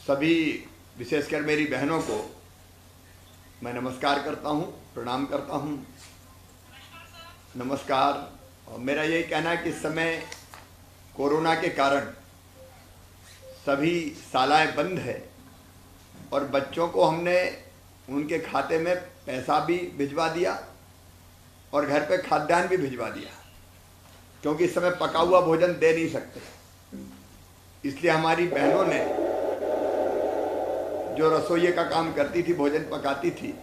सभी विशेषकर मेरी बहनों को मैं नमस्कार करता हूँ, प्रणाम करता हूँ। नमस्कार। और मेरा यही कहना है कि इस समय कोरोना के कारण सभी शालाएं बंद है और बच्चों को हमने उनके खाते में पैसा भी भिजवा दिया और घर पे खाद्यान्न भी भिजवा दिया, क्योंकि इस समय पका हुआ भोजन दे नहीं सकते। इसलिए हमारी बहनों ने जो रसोइये का काम करती थी, भोजन पकाती थी,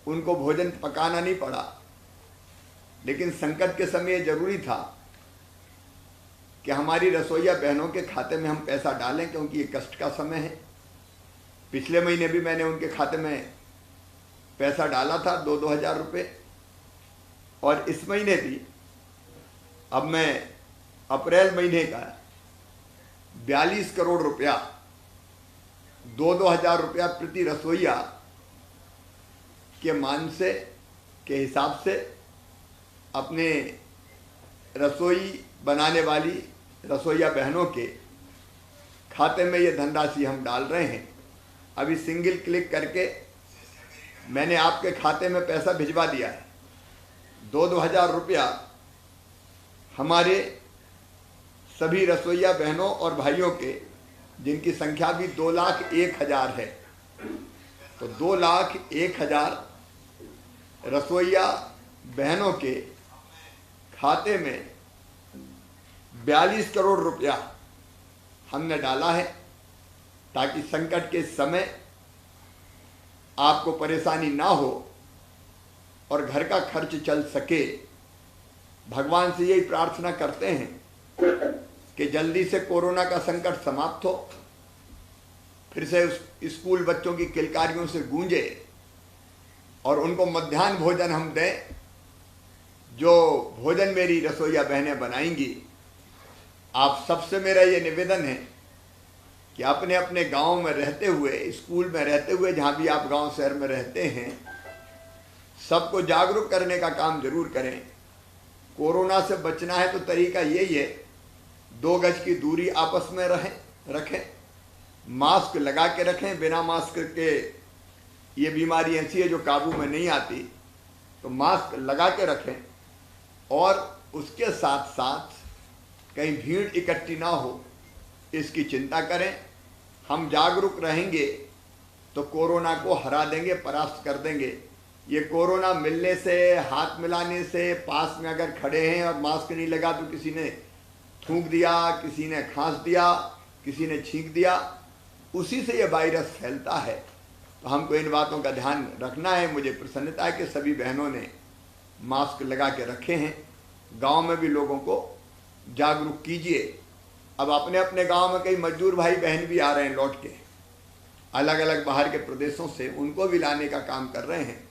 उनको भोजन पकाना नहीं पड़ा। लेकिन संकट के समय ये जरूरी था कि हमारी रसोइया बहनों के खाते में हम पैसा डालें, क्योंकि ये कष्ट का समय है। पिछले महीने भी मैंने उनके खाते में पैसा डाला था, 2-2 हज़ार रुपये। और इस महीने भी अब मैं अप्रैल महीने का 42 करोड़ रुपया, 2-2 हज़ार रुपया प्रति रसोइया के मान से के हिसाब से अपने रसोई बनाने वाली रसोइया बहनों के खाते में ये धनराशि हम डाल रहे हैं। अभी सिंगल क्लिक करके मैंने आपके खाते में पैसा भिजवा दिया है। 2-2 हज़ार रुपया हमारे सभी रसोइया बहनों और भाइयों के, जिनकी संख्या भी 2,01,000 है, तो 2,01,000 रसोइया बहनों के खाते में 42 करोड़ रुपया हमने डाला है, ताकि संकट के समय आपको परेशानी ना हो और घर का खर्च चल सके। भगवान से यही प्रार्थना करते हैं कि जल्दी से कोरोना का संकट समाप्त हो, फिर से उस स्कूल बच्चों की किलकारियों से गूंजे और उनको मध्याह्न भोजन हम दें। जो भोजन मेरी रसोइया बहनें बनाएंगी, आप सबसे मेरा ये निवेदन है कि अपने अपने गांव में रहते हुए, स्कूल में रहते हुए, जहाँ भी आप गांव शहर में रहते हैं, सबको जागरूक करने का काम जरूर करें। कोरोना से बचना है तो तरीका यही है, 2 गज की दूरी आपस में रखें, मास्क लगा के रखें। बिना मास्क के ये बीमारी ऐसी है जो काबू में नहीं आती, तो मास्क लगा के रखें। और उसके साथ साथ कहीं भीड़ इकट्ठी ना हो, इसकी चिंता करें। हम जागरूक रहेंगे तो कोरोना को हरा देंगे, परास्त कर देंगे। ये कोरोना मिलने से, हाथ मिलाने से, पास में अगर खड़े हैं और मास्क नहीं लगा तो किसी ने थूक दिया, किसी ने खांस दिया, किसी ने छींक दिया, उसी से ये वायरस फैलता है। तो हमको इन बातों का ध्यान रखना है। मुझे प्रसन्नता है कि सभी बहनों ने मास्क लगा के रखे हैं। गांव में भी लोगों को जागरूक कीजिए। अब अपने अपने गांव में कई मजदूर भाई बहन भी आ रहे हैं लौट के, अलग अलग बाहर के प्रदेशों से, उनको भी लाने का काम कर रहे हैं।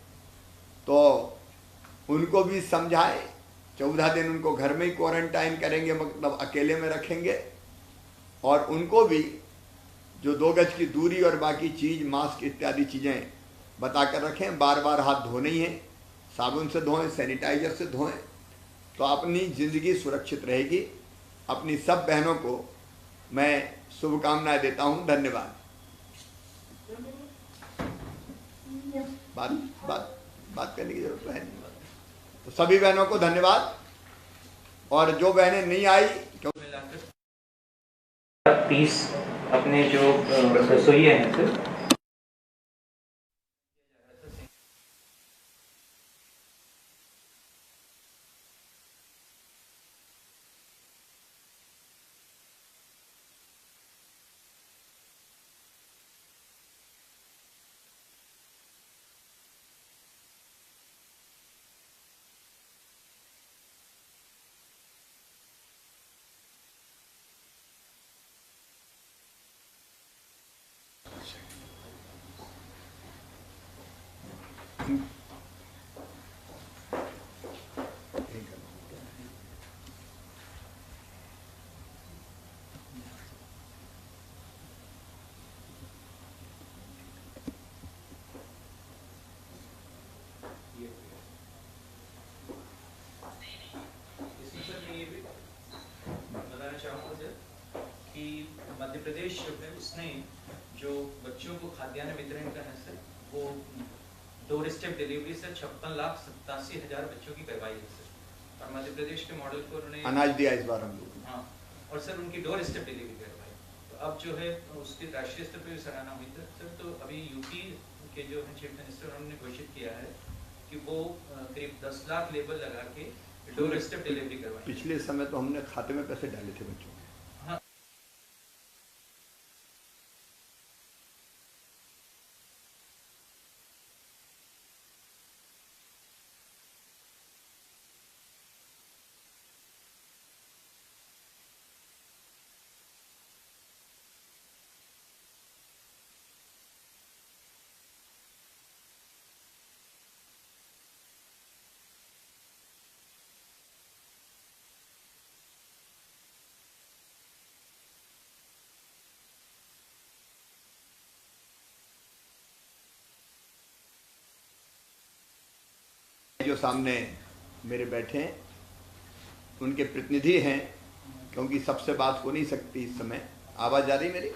तो उनको भी समझाएं। 14 दिन उनको घर में ही क्वारंटाइन करेंगे, मतलब अकेले में रखेंगे। और उनको भी जो 2 गज की दूरी और बाकी चीज़, मास्क इत्यादि चीज़ें बता कर रखें। बार बार हाथ धोने ही हैं, साबुन से धोएं, सैनिटाइजर से धोएं, तो अपनी ज़िंदगी सुरक्षित रहेगी। अपनी सब बहनों को मैं शुभकामनाएं देता हूं। धन्यवाद। बात करने की जरूरत है नहीं। तो सभी बहनों को धन्यवाद। और जो बहनें नहीं आई, क्योंकि 30 अपने जो रसोइये हैं सर, इसमें सर मैं ये भी बताना चाहूँगा सर कि मध्य प्रदेश जो है उसने जो बच्चों को खाद्यान्न वितरण का है सर, वो डोर स्टेप डिलीवरी से 56,87,000 बच्चों की करवाई है सर। और मध्य प्रदेश के मॉडल को उन्होंने अनाज दिया इस बार हम लोग। हाँ, और सर उनकी डोर स्टेप डिलीवरी करवाई। तो अब जो है उसकी राष्ट्रीय स्तर पर भी सराहना हुई सर। तो अभी यूपी के जो है चीफ मिनिस्टर उन्होंने घोषित किया है कि वो करीब 10 लाख लेबर लगा के डोर स्टेप डिलीवरी करवाई। पिछले समय तो हमने खाते में पैसे डाले थे बच्चों के। हाँ। जो सामने मेरे बैठे हैं उनके प्रतिनिधि हैं, क्योंकि सबसे बात हो नहीं सकती इस समय। आवाज आ रही मेरी?